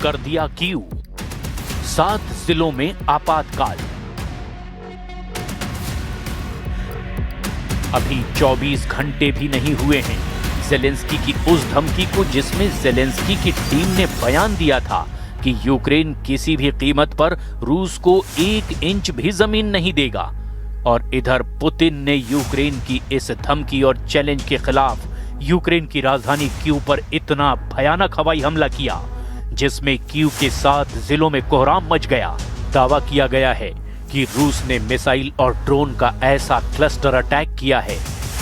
कर दिया कीव। 7 जिलों में आपातकाल। अभी 24 घंटे भी नहीं हुए हैं ज़ेलेंस्की की उस धमकी को, जिसमें ज़ेलेंस्की की टीम ने बयान दिया था कि यूक्रेन किसी भी कीमत पर रूस को 1 इंच भी जमीन नहीं देगा। और इधर पुतिन ने यूक्रेन की इस धमकी और चैलेंज के खिलाफ यूक्रेन की राजधानी कीव पर इतना भयानक हवाई हमला किया, जिसमें कीव के 7 जिलों में कोहराम मच गया। दावा किया गया है कि रूस ने मिसाइल और ड्रोन का ऐसा क्लस्टर अटैक किया है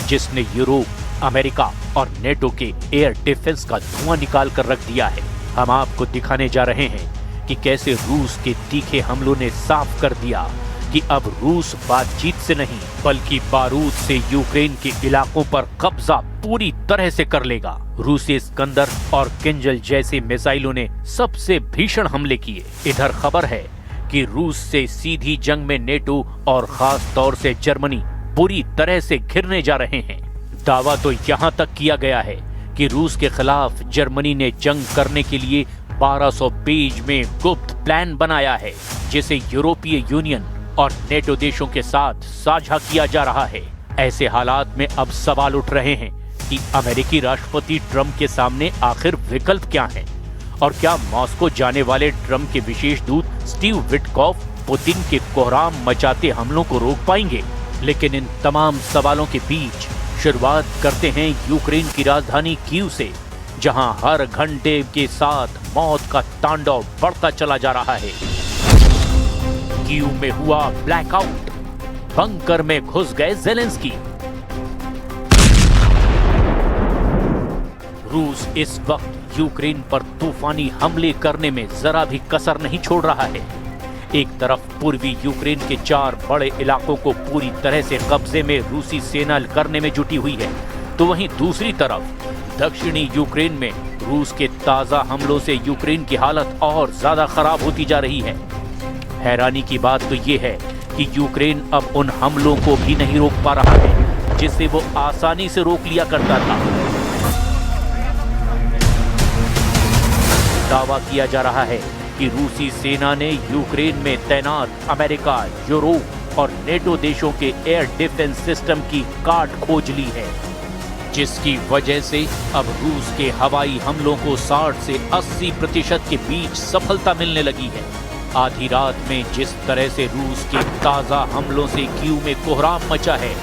जिसने यूरोप, अमेरिका और नेटो के एयर डिफेंस का धुआं निकाल कर रख दिया है। हम आपको दिखाने जा रहे हैं कि कैसे रूस के तीखे हमलों ने साफ कर दिया कि अब रूस बातचीत से नहीं बल्कि बारूद से यूक्रेन के इलाकों पर कब्जा पूरी तरह से कर लेगा। रूसी स्कंदर और किंजल जैसे मिसाइलों ने सबसे भीषण हमले किए। इधर खबर है कि रूस से सीधी जंग में नेटो और खास तौर से जर्मनी पूरी तरह से घिरने जा रहे हैं। दावा तो यहाँ तक किया गया है कि रूस के खिलाफ जर्मनी ने जंग करने के लिए 1200 पेज में गुप्त प्लान बनाया है, जिसे यूरोपीय यूनियन और नेटो देशों के साथ साझा किया जा रहा है। ऐसे हालात में अब सवाल उठ रहे हैं कि अमेरिकी राष्ट्रपति ट्रंप के सामने आखिर विकल्प क्या है, और क्या मॉस्को जाने वाले ट्रंप के विशेष दूत स्टीव विटकॉफ पुतिन के कोहराम मचाते हमलों को रोक पाएंगे। लेकिन इन तमाम सवालों के बीच शुरुआत करते हैं यूक्रेन की राजधानी कीव से, जहां हर घंटे के साथ मौत का तांडव बढ़ता चला जा रहा है। कीव में हुआ ब्लैकआउट, बंकर में घुस गए ज़ेलेंस्की। रूस इस वक्त यूक्रेन पर तूफानी हमले करने में जरा भी कसर नहीं छोड़ रहा है। एक तरफ पूर्वी यूक्रेन के 4 बड़े इलाकों को पूरी तरह से कब्जे में रूसी सेना करने में जुटी हुई है, तो वहीं दूसरी तरफ दक्षिणी यूक्रेन में रूस के ताजा हमलों से यूक्रेन की हालत और ज्यादा खराब होती जा रही है। हैरानी की बात तो ये है कि यूक्रेन अब उन हमलों को भी नहीं रोक पा रहा है जिसे वो आसानी से रोक लिया करता था। दावा किया जा रहा है कि रूसी सेना ने यूक्रेन में तैनात अमेरिका, यूरोप और नेटो देशों के एयर डिफेंस सिस्टम की काट खोज ली है, जिसकी वजह से अब रूस के हवाई हमलों को 60 से 80% के बीच सफलता मिलने लगी है। आधी रात में जिस तरह से रूस के ताजा हमलों से कीव में कोहराम मचा है,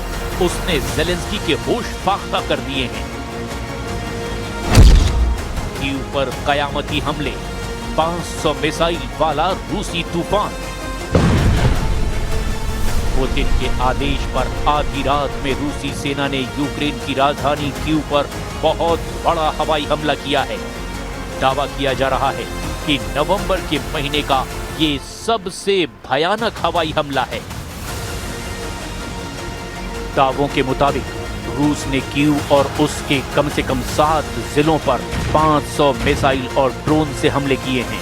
उसने ज़ेलेंस्की के होश फाख्ता कर दिए हैं। कीव पर कयामती हमले, 500 मिसाइल वाला रूसी तूफान। पुतिन के आदेश पर आधी रात में रूसी सेना ने यूक्रेन की राजधानी कीव पर बहुत बड़ा हवाई हमला किया है। दावा किया जा रहा है कि नवंबर के महीने का ये सबसे भयानक हवाई हमला है। दावों के मुताबिक रूस ने कीव और उसके कम से कम 7 जिलों पर 500 मिसाइल और ड्रोन से हमले किए हैं,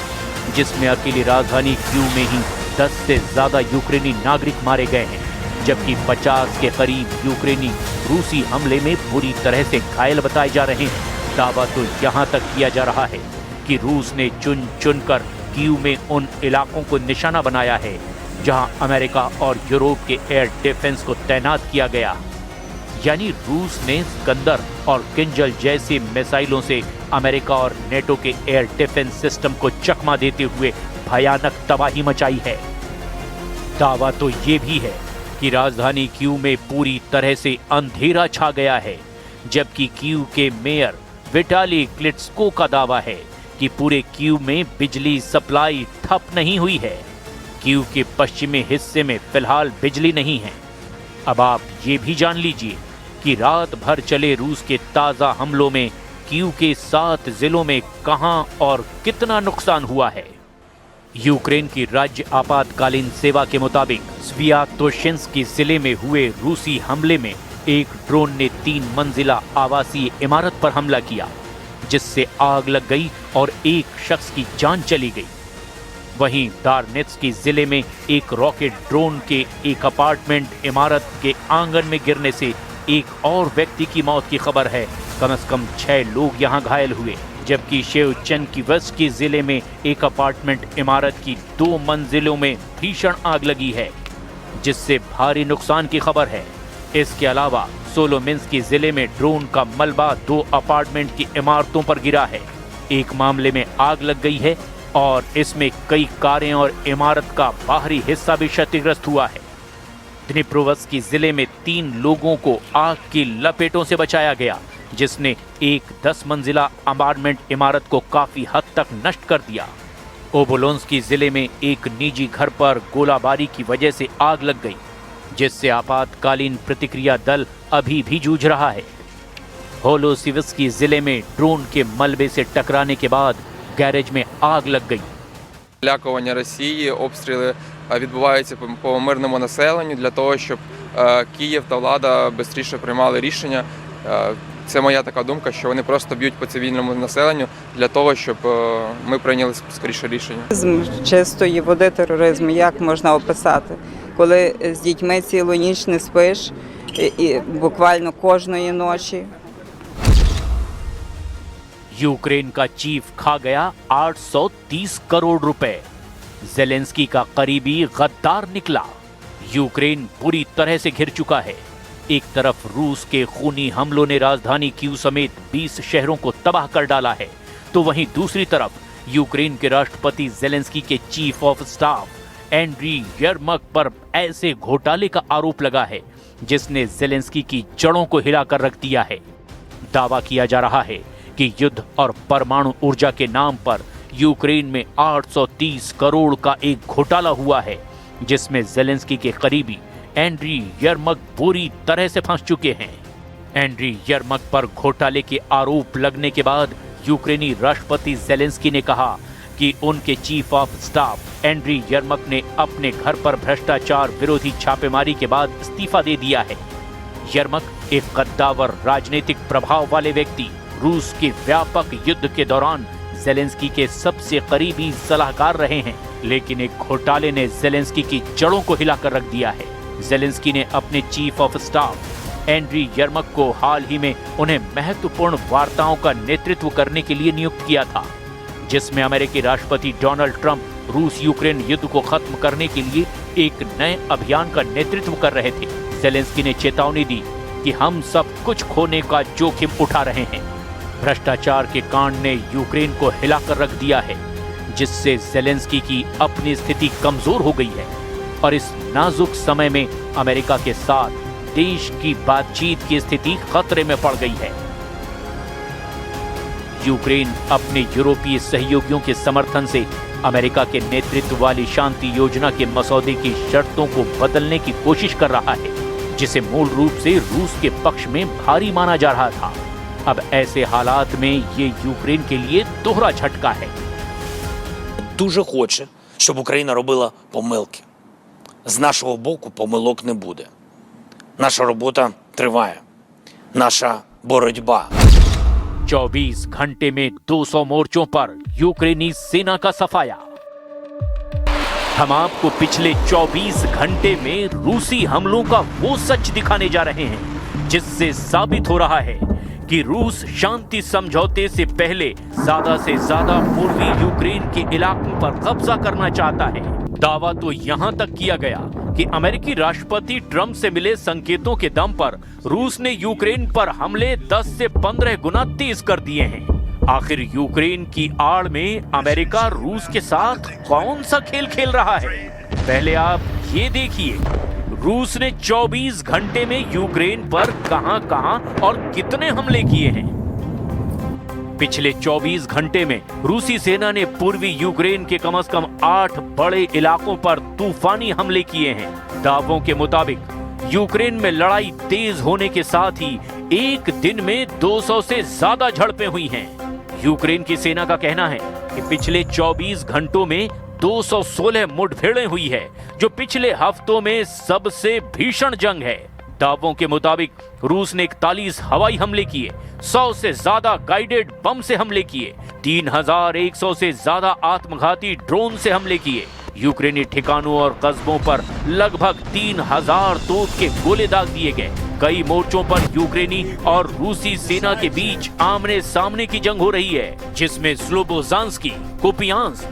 जिसमें अकेली राजधानी कीव में ही 10 से ज्यादा यूक्रेनी नागरिक मारे गए हैं, जबकि 50 के करीब यूक्रेनी रूसी हमले में बुरी तरह से घायल बताए जा रहे हैं। दावा तो यहाँ तक किया जा रहा है कि रूस ने चुन चुनकर कीव में उन इलाकों को निशाना बनाया है जहां अमेरिका और यूरोप के एयर डिफेंस को तैनात किया गया। यानी रूस ने स्कंदर और किंजल जैसी मिसाइलों से अमेरिका और नेटो के एयर डिफेंस सिस्टम को चकमा देते हुए भयानक तबाही मचाई है। दावा तो ये भी है कि राजधानी कीव में पूरी तरह से अंधेरा छा गया है, जबकि कीव के मेयर विटाली क्लिट्स्को का दावा है कि पूरे कीव में बिजली सप्लाई ठप नहीं हुई है। कीव के पश्चिमी हिस्से में फिलहाल बिजली नहीं है। अब आप ये भी जान लीजिए कि रात भर चले रूस के ताजा हमलों में कीव के 7 जिलों में कहां और कितना नुकसान हुआ है। यूक्रेन की राज्य आपातकालीन सेवा के मुताबिक स्वियातोशिंस्की जिले में हुए रूसी हमले में एक ड्रोन ने 3 मंजिला आवासीय इमारत पर हमला किया, जिससे आग लग गई और एक शख्स की जान चली गई। वहीं दारनेत्स्की जिले में एक रॉकेट ड्रोन के एक अपार्टमेंट इमारत के आंगन में गिरने से एक और व्यक्ति की मौत की खबर है। कम से कम 6 लोग यहां घायल हुए। जबकि शेवचेंकिवस्की जिले में एक अपार्टमेंट इमारत की 2 मंजिलों में भीषण आग लगी है, जिससे भारी नुकसान की खबर है। इसके अलावा सोलोमिन्स्की जिले में ड्रोन का मलबा 2 अपार्टमेंट की इमारतों पर गिरा है। एक मामले में आग लग गई है और इसमें कई कारें और इमारत का बाहरी हिस्सा भी क्षतिग्रस्त हुआ है। द्निप्रोवस्की जिले में 3 लोगों को आग की लपेटों से बचाया गया, जिसने एक 10 मंजिला अपार्टमेंट इमारत को काफी हद तक नष्ट कर दिया। ओबोलोन्स्की जिले में एक निजी घर पर गोलाबारी की वजह से आग लग गई, जिससे आपातकालीन प्रतिक्रिया दल अभी भी जूझ रहा है। होलोसिविस्की जिले में ड्रोन के मलबे से टकराने के बाद गैरेज में आग लग गई। Залякування Росії, обстріли відбуваються по мирному населенню для того, щоб Київ та влада швидше приймали рішення. Це моя така думка, що вони просто б'ють по цивільному населенню для того, щоб ми прийняли скоріше рішення. Чистої води тероризму як можна описати? Коли з дітьми цілу ніч не спиш, і буквально кожної ночі. यूक्रेन का चीफ खा गया 830 करोड़ रुपए। जेलेंस्की का करीबी गद्दार निकला। यूक्रेन बुरी तरह से घिर चुका है। एक तरफ रूस के खूनी हमलों ने राजधानी कीव समेत 20 शहरों को तबाह कर डाला है, तो वहीं दूसरी तरफ यूक्रेन के राष्ट्रपति जेलेंस्की के chief of staff Andriy Yermak पर ऐसे घोटाले का आरोप लगा है जिसने जेलेंस्की की जड़ों को हिलाकर रख दिया है। दावा किया जा रहा है कि युद्ध और परमाणु ऊर्जा के नाम पर यूक्रेन में 830 करोड़ का एक घोटाला हुआ है, जिसमें जेलेंस्की के करीबी एंड्री यरमक बुरी तरह से फंस चुके हैं। एंड्री यरमक पर घोटाले के आरोप लगने के बाद यूक्रेनी राष्ट्रपति जेलेंस्की ने कहा कि उनके chief of staff Andriy Yermak ने अपने घर पर भ्रष्टाचार विरोधी छापेमारी के बाद इस्तीफा दे दिया है। यरमक एक कद्दावर राजनीतिक प्रभाव वाले व्यक्ति रूस के व्यापक युद्ध के दौरान जेलेंस्की के सबसे करीबी सलाहकार रहे हैं, लेकिन एक घोटाले ने जेलेंस्की की जड़ों को हिलाकर रख दिया है। जेलेंस्की ने अपने chief of staff Andriy Yermak को हाल ही में उन्हें महत्वपूर्ण वार्ताओं का नेतृत्व करने के लिए नियुक्त किया था, जिसमें अमेरिकी राष्ट्रपति डोनाल्ड ट्रंप रूस यूक्रेन युद्ध को खत्म करने के लिए एक नए अभियान का नेतृत्व कर रहे थे। जेलेंस्की ने चेतावनी दी कि हम सब कुछ खोने का जोखिम उठा रहे हैं। भ्रष्टाचार के कांड ने यूक्रेन को हिलाकर रख दिया है, जिससे जेलेंस्की की अपनी स्थिति कमजोर हो गई है और इस नाजुक समय में अमेरिका के साथ देश की बातचीत की स्थिति खतरे में पड़ गई है। यूक्रेन अपने यूरोपीय सहयोगियों के समर्थन से अमेरिका के नेतृत्व वाली शांति योजना के मसौदे की शर्तों को बदलने की कोशिश कर रहा है, जिसे मूल रूप से रूस के पक्ष में भारी माना जा रहा था। अब ऐसे हालात में ये यूक्रेन के लिए दोहरा झटका है। Дуже хоче, щоб Україна робила помилки. З нашого боку помилок не буде. Наша робота триває. Наша боротьба. 24 घंटे में 200 मोर्चों पर यूक्रेनी सेना का सफाया। हम आपको पिछले 24 घंटे में रूसी हमलों का वो सच दिखाने जा रहे हैं, जिससे साबित हो रहा है कि रूस शांति समझौते से पहले ज्यादा से ज्यादा पूर्वी यूक्रेन के इलाकों पर कब्जा करना चाहता है। दावा तो यहां तक किया गया कि अमेरिकी राष्ट्रपति ट्रंप से मिले संकेतों के दम पर रूस ने यूक्रेन पर हमले 10 से 15 गुना तेज कर दिए हैं। आखिर यूक्रेन की आड़ में अमेरिका रूस के साथ कौन सा खेल खेल रहा है? पहले आप ये देखिए, रूस ने 24 घंटे में यूक्रेन पर कहां-कहां और कितने हमले किए हैं। पिछले 24 घंटे में रूसी सेना ने पूर्वी यूक्रेन के कम से कम 8 बड़े इलाकों पर तूफानी हमले किए हैं। दावों के मुताबिक यूक्रेन में लड़ाई तेज होने के साथ ही एक दिन में 200 से ज्यादा झड़पें हुई हैं। यूक्रेन की सेना का कहना है कि पिछले 24 घंटों में 216 मुठभेड़ें हुई है, जो पिछले हफ्तों में सबसे भीषण जंग है। दावों के मुताबिक रूस ने 41 हवाई हमले किए, 100 से ज्यादा गाइडेड बम से हमले किए, 3100 से ज्यादा आत्मघाती ड्रोन से हमले किए, यूक्रेनी ठिकानों और कस्बों पर लगभग 3000 तोप के गोले दाग दिए गए। कई मोर्चों पर यूक्रेनी और रूसी सेना के बीच आमने सामने की जंग हो रही है, जिसमें स्लोबोजांस्की, कुपियांस्क,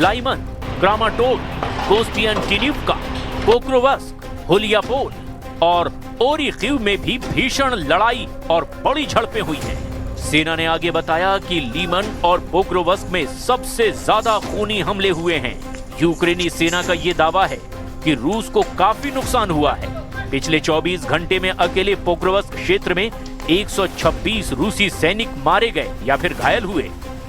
लाइमन, क्रामाटोर्स्क, कोस्टियांटिनिवका, पोक्रोवस्क, हुलियापोल और ओरिखीव में भी भीषण लड़ाई और बड़ी झड़पें हुई हैं। सेना ने आगे बताया कि लीमन और पोक्रोवस्क में सबसे ज्यादा खूनी हमले हुए हैं। यूक्रेनी सेना का ये दावा है कि रूस को काफी नुकसान हुआ है। पिछले 24 घंटे में अकेले पोक्रोवस्क क्षेत्र में 126 रूसी सैनिक मारे गए या फिर घायल हुए।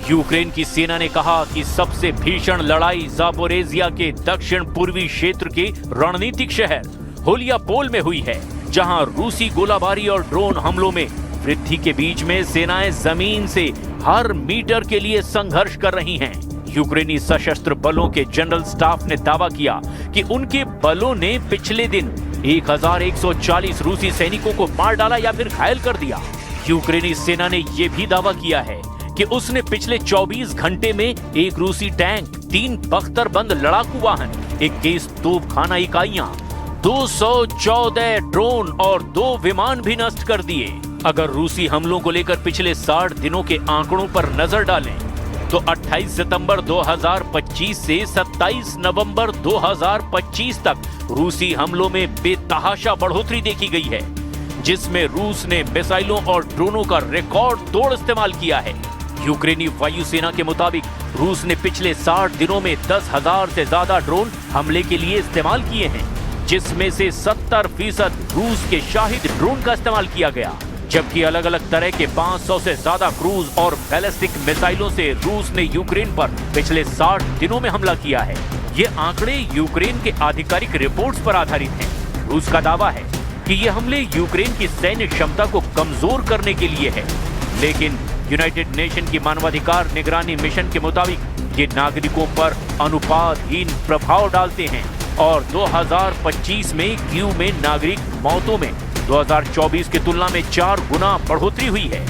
यूक्रेन की सेना ने कहा कि सबसे भीषण लड़ाई जापोरेजिया के दक्षिण पूर्वी क्षेत्र के रणनीतिक शहर हुलियापोल में हुई है, जहां रूसी गोलाबारी और ड्रोन हमलों में वृद्धि के बीच में सेनाएं जमीन से हर मीटर के लिए संघर्ष कर रही हैं। यूक्रेनी सशस्त्र बलों के जनरल स्टाफ ने दावा किया कि उनके बलों ने पिछले दिन 1140 रूसी सैनिकों को मार डाला या फिर घायल कर दिया। यूक्रेनी सेना ने यह भी दावा किया है कि उसने पिछले 24 घंटे में एक रूसी टैंक, 3 बख्तरबंद लड़ाकू वाहन, 21 तोपखाना इकाइयां, 214 ड्रोन और 2 विमान भी नष्ट कर दिए। अगर रूसी हमलों को लेकर पिछले 60 दिनों के आंकड़ों पर नजर डालें तो 28 सितंबर 2025 से 27 नवंबर 2025 तक रूसी हमलों में बेतहाशा बढ़ोतरी देखी गई है, जिसमें रूस ने मिसाइलों और ड्रोनों का रिकॉर्ड तोड़ इस्तेमाल किया है। यूक्रेनी वायुसेना के मुताबिक रूस ने पिछले 60 दिनों में 10,000 से ज्यादा ड्रोन हमले के लिए इस्तेमाल किए हैं, जिसमें से 70% रूस के शाहिद ड्रोन का इस्तेमाल किया गया, जबकि अलग अलग तरह के 500 से ज्यादा क्रूज और बैलिस्टिक मिसाइलों से रूस ने यूक्रेन पर पिछले 60 दिनों में हमला किया है। ये आंकड़े यूक्रेन के आधिकारिक रिपोर्ट्स पर आधारित हैं। रूस का दावा है कि ये हमले यूक्रेन की सैन्य क्षमता को कमजोर करने के लिए है, लेकिन यूनाइटेड नेशन की मानवाधिकार निगरानी मिशन के मुताबिक ये नागरिकों पर अनुपातहीन प्रभाव डालते हैं और 2025 में कीव में नागरिक मौतों में 2024 की तुलना में 4 गुना बढ़ोतरी हुई है।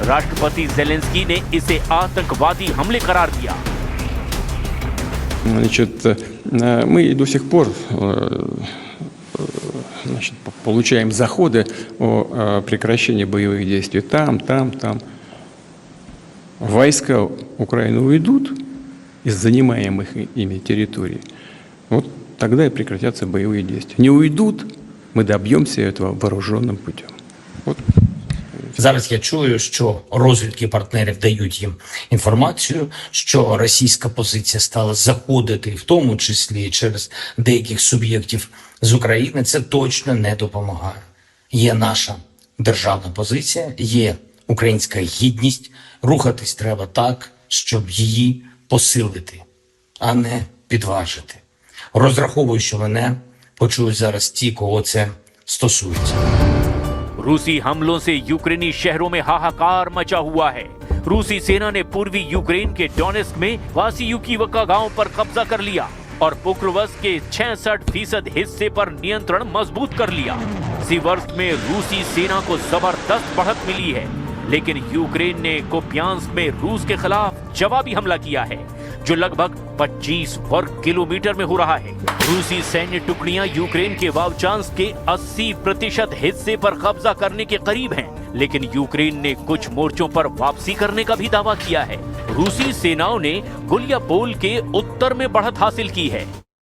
राष्ट्रपति जेलेंस्की ने इसे आतंकवादी हमले करार दिया। Значит, мы до сих пор получаем заходы о прекращении боевых действий там. Войска Украины уйдут из занимаемых ими территорий. Вот тогда и прекратятся боевые действия. Не уйдут, ми доб'ємося этого вооруженим путем. От. Зараз я чую, що розвідки партнерів дають їм інформацію, що російська позиція стала заходити, в тому числі через деяких суб'єктів з України. Це точно не допомагає. Є наша державна позиція, є українська гідність. Рухатись треба так, щоб її посилити, а не підважити. Розраховую, що мене почують зараз ті, кого це стосується. रूसी हमलों से यूक्रेनी शहरों में हाहाकार मचा हुआ है। रूसी सेना ने पूर्वी यूक्रेन के डोनेस्क में वासियुकीवका गांव पर कब्जा कर लिया और पोक्रोवस्क के 66% हिस्से पर नियंत्रण मजबूत कर लिया। सीवर्स्क में रूसी सेना को जबरदस्त बढ़त मिली है, लेकिन यूक्रेन ने कुपियांस्क में रूस के खिलाफ जवाबी हमला किया है, जो लगभग 25 वर्ग किलोमीटर में हो रहा है। रूसी सैन्य टुकड़ियां यूक्रेन के वावचांस्क के 80% हिस्से पर कब्जा करने के करीब हैं, लेकिन यूक्रेन ने कुछ मोर्चों पर वापसी करने का भी दावा किया है। रूसी सेनाओं ने गुलियापोल के उत्तर में बढ़त हासिल की है।